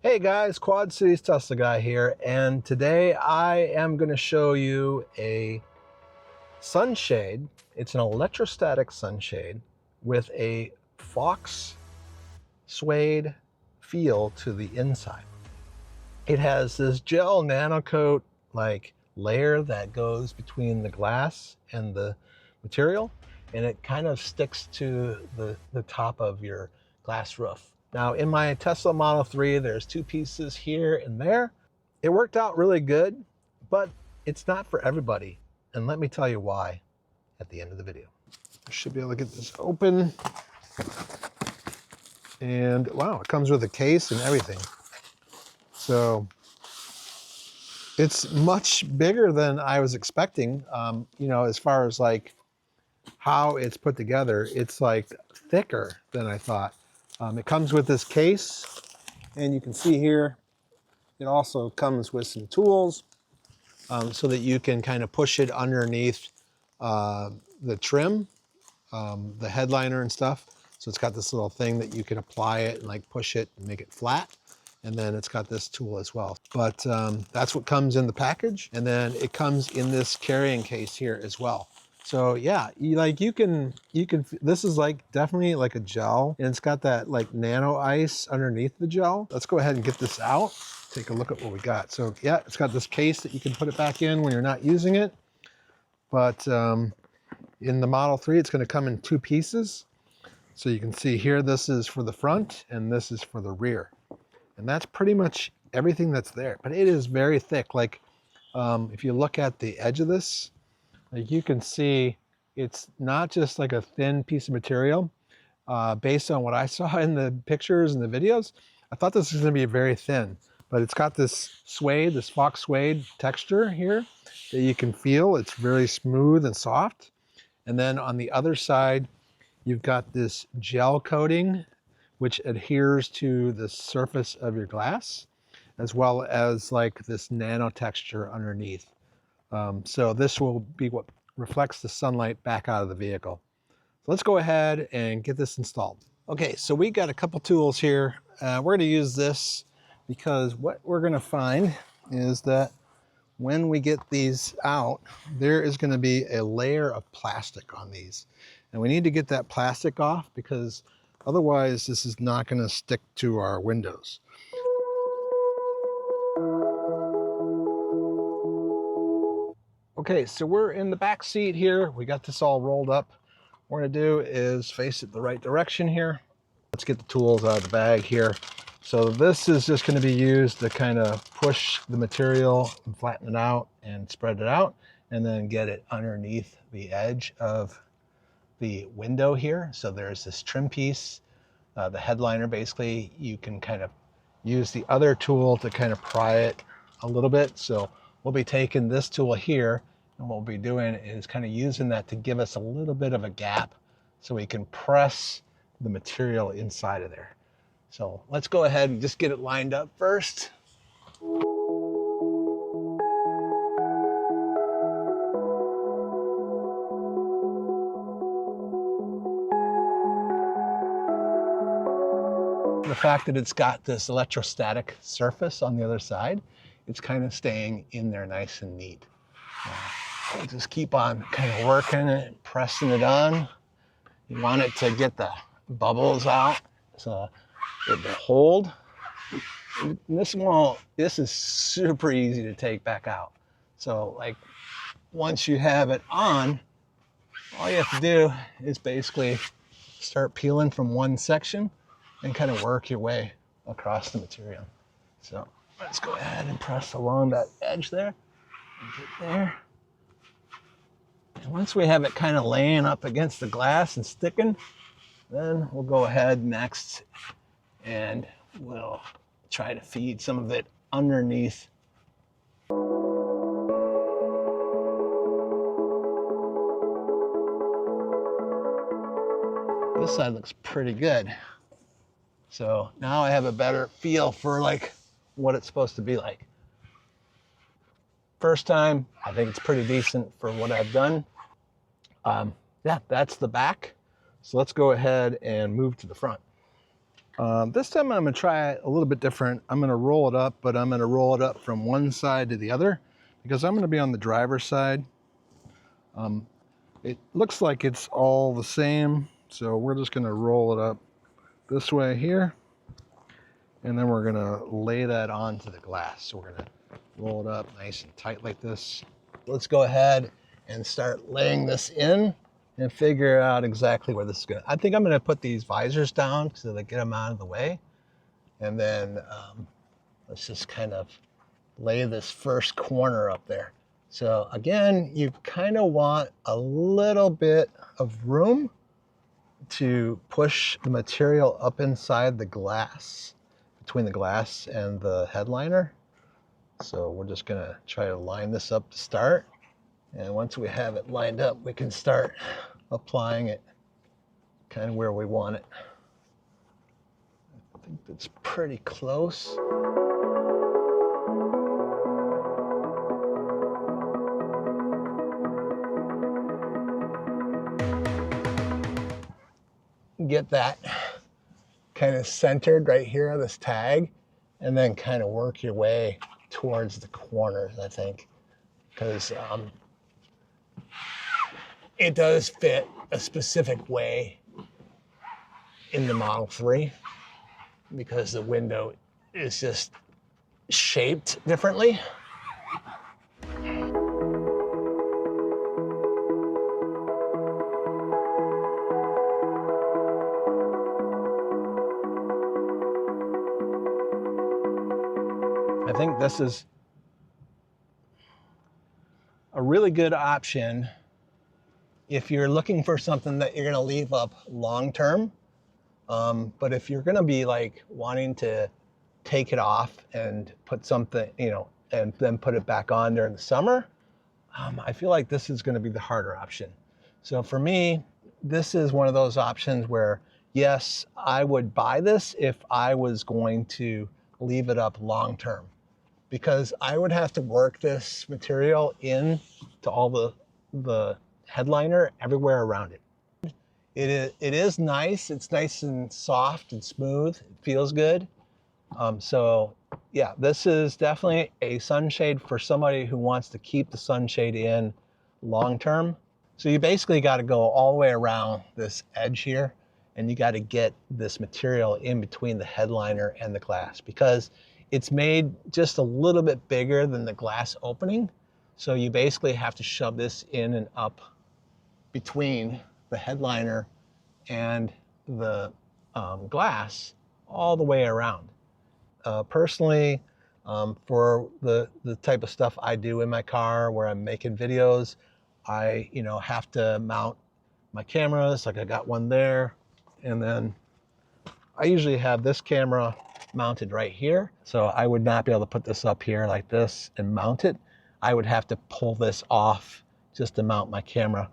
Hey guys, Quad Cities Tesla Guy here, and today I am going to show you a sunshade. It's an electrostatic sunshade with a fox suede feel to the inside. It has this gel nano coat like layer that goes between the glass and the material, and it kind of sticks to the top of your glass roof. Now in my Tesla Model 3, there's two pieces here and there. It worked out really good, but it's not for everybody. And let me tell you why at the end of the video. I should be able to get this open. And wow, it comes with a case and everything. So it's much bigger than I was expecting. As far as like how it's put together, it's like thicker than I thought. It comes with this case, and you can see here, it also comes with some tools so that you can kind of push it underneath the trim, the headliner and stuff. So it's got this little thing that you can apply it and like push it and make it flat. And then it's got this tool as well. But that's what comes in the package. And then it comes in this carrying case here as well. So yeah, you can, this is like definitely like a gel, and it's got that like nano ice underneath the gel. Let's go ahead and get this out. Take a look at what we got. So yeah, it's got this case that you can put it back in when you're not using it. But in the Model 3, it's going to come in two pieces. So you can see here, this is for the front and this is for the rear. And that's pretty much everything that's there. But it is very thick. Like if you look at the edge of this, like you can see it's not just like a thin piece of material. Based on what I saw in the pictures and the videos, I thought this was going to be very thin. But it's got this suede, this fox suede texture here that you can feel. It's very smooth and soft. And then on the other side, you've got this gel coating, which adheres to the surface of your glass, as well as like this nano texture underneath. So this will be what reflects the sunlight back out of the vehicle. So let's go ahead and get this installed. Okay, so we got a couple tools here. We're going to use this because what we're going to find is that when we get these out, there is going to be a layer of plastic on these. And we need to get that plastic off because otherwise this is not going to stick to our windows. Okay, so we're in the back seat here. We got this all rolled up. What we're going to do is face it the right direction here. Let's get the tools out of the bag here. So this is just going to be used to kind of push the material and flatten it out and spread it out, and then get it underneath the edge of the window here. So there's this trim piece, the headliner. Basically, you can kind of use the other tool to kind of pry it a little bit. So we'll be taking this tool here, and what we'll be doing is kind of using that to give us a little bit of a gap so we can press the material inside of there. So let's go ahead and just get it lined up first. The fact that it's got this electrostatic surface on the other side, it's kind of staying in there nice and neat. We'll just keep on kind of working it, pressing it on. You want it to get the bubbles out so it will hold. And this is super easy to take back out. So like once you have it on, all you have to do is basically start peeling from one section and kind of work your way across the material. So let's go ahead and press along that edge there and get there. And once we have it kind of laying up against the glass and sticking, then we'll go ahead next and we'll try to feed some of it underneath. This side looks pretty good. So now I have a better feel for like what it's supposed to be like. First time, I think it's pretty decent for what I've done. Yeah, that's the back. So let's go ahead and move to the front. This time I'm gonna try it a little bit different. I'm gonna roll it up, but I'm gonna roll it up from one side to the other because I'm gonna be on the driver's side. It looks like it's all the same, so we're just gonna roll it up this way here, and then we're gonna lay that onto the glass. So we're gonna roll it up nice and tight like this. Let's go ahead and start laying this in and figure out exactly where this is going. I think I'm going to put these visors down so they get them out of the way. And then let's just kind of lay this first corner up there. So again, you kind of want a little bit of room to push the material up inside the glass, between the glass and the headliner. So we're just going to try to line this up to start. And once we have it lined up, we can start applying it kind of where we want it. I think that's pretty close. Get that kind of centered right here on this tag, and then kind of work your way towards the corners, I think, because it does fit a specific way in the Model 3 because the window is just shaped differently. I think this is a really good option if you're looking for something that you're going to leave up long term. But if you're going to be like wanting to take it off and put something, you know, and then put it back on during the summer, I feel like this is going to be the harder option. So for me, this is one of those options where, yes, I would buy this if I was going to leave it up long term, because I would have to work this material in to all the headliner everywhere around it. It is nice. It's nice and soft and smooth. It feels good. So yeah, this is definitely a sunshade for somebody who wants to keep the sunshade in long term. So you basically got to go all the way around this edge here, and you got to get this material in between the headliner and the glass, because it's made just a little bit bigger than the glass opening. So you basically have to shove this in and up between the headliner and the glass all the way around. Personally, for the type of stuff I do in my car where I'm making videos, I have to mount my cameras. Like I got one there, and then I usually have this camera mounted right here. So I would not be able to put this up here like this and mount it. I would have to pull this off just to mount my camera.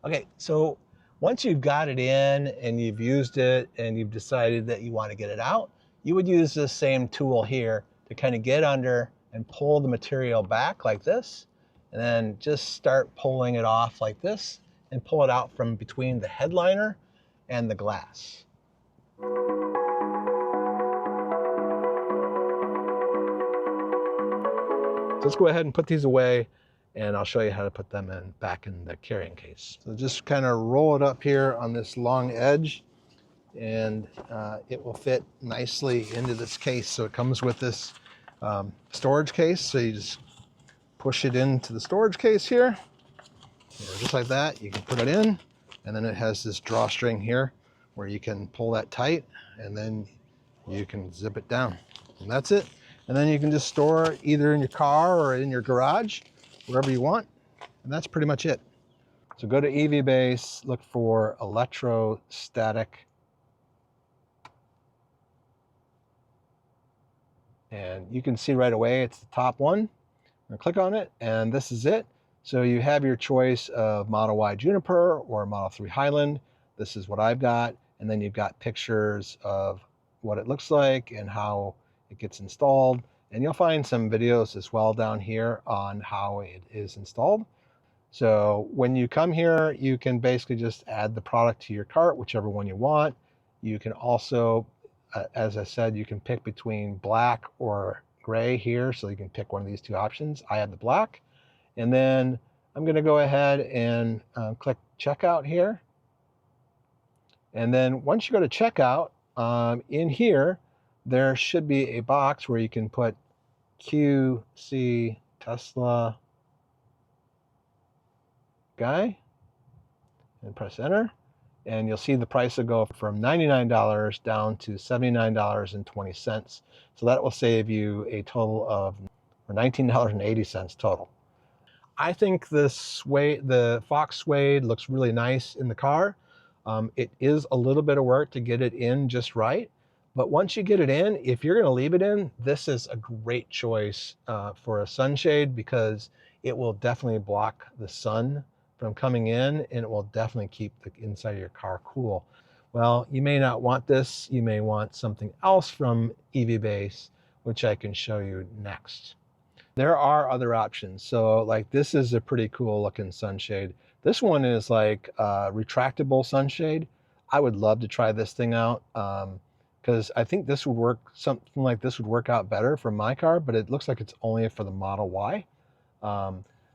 Okay, so once you've got it in and you've used it and you've decided that you want to get it out, you would use this same tool here to kind of get under and pull the material back like this, and then just start pulling it off like this and pull it out from between the headliner and the glass. So let's go ahead and put these away, and I'll show you how to put them back in the carrying case. So just kind of roll it up here on this long edge, and it will fit nicely into this case. So it comes with this storage case. So you just push it into the storage case here, just like that. You can put it in, and then it has this drawstring here where you can pull that tight, and then you can zip it down, and that's it. And then you can just store it either in your car or in your garage, wherever you want. And that's pretty much it. So go to EVBASE, look for electrostatic. And you can see right away, it's the top one. I'm gonna click on it, and this is it. So you have your choice of Model Y Juniper or Model 3 Highland. This is what I've got. And then you've got pictures of what it looks like and how it gets installed. And you'll find some videos as well down here on how it is installed. So when you come here, you can basically just add the product to your cart, whichever one you want. You can also as I said, you can pick between black or gray here, so you can pick one of these two options. I have the black, and then I'm going to go ahead and click checkout here. And then once you go to checkout, in here, there should be a box where you can put QC Tesla guy and press enter. And you'll see the price will go from $99 down to $79.20. So that will save you a total of $19.80 total. I think the faux-suede looks really nice in the car. It is a little bit of work to get it in just right, but once you get it in, if you're going to leave it in, this is a great choice for a sunshade, because it will definitely block the sun from coming in, and it will definitely keep the inside of your car cool. Well, you may not want this. You may want something else from EVBASE, which I can show you next. There are other options. So like this is a pretty cool looking sunshade. This one is like a retractable sunshade. I would love to try this thing out because I think this would work, something like this would work out better for my car, but it looks like it's only for the Model Y.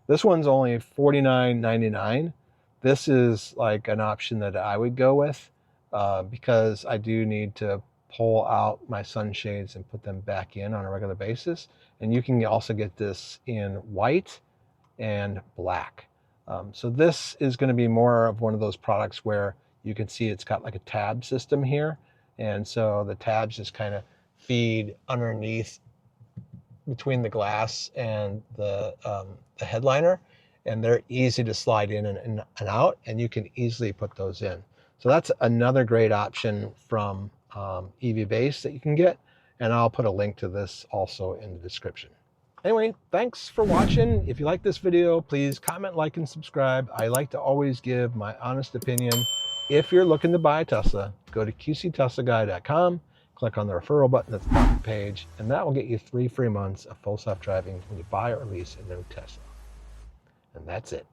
This one's only $49.99. This is like an option that I would go with because I do need to pull out my sunshades and put them back in on a regular basis. And you can also get this in white and black. So this is going to be more of one of those products where you can see it's got like a tab system here. And so the tabs just kind of feed underneath between the glass and the headliner. And they're easy to slide in and out, and you can easily put those in. So that's another great option from EVBASE that you can get, and I'll put a link to this also in the description. Anyway, thanks for watching. If you like this video, please comment, like, and subscribe. I like to always give my honest opinion. If you're looking to buy a Tesla, go to qcteslaguy.com, click on the referral button at the top of the page, and that will get you 3 free months of full self-driving when you buy or lease a new Tesla. And that's it.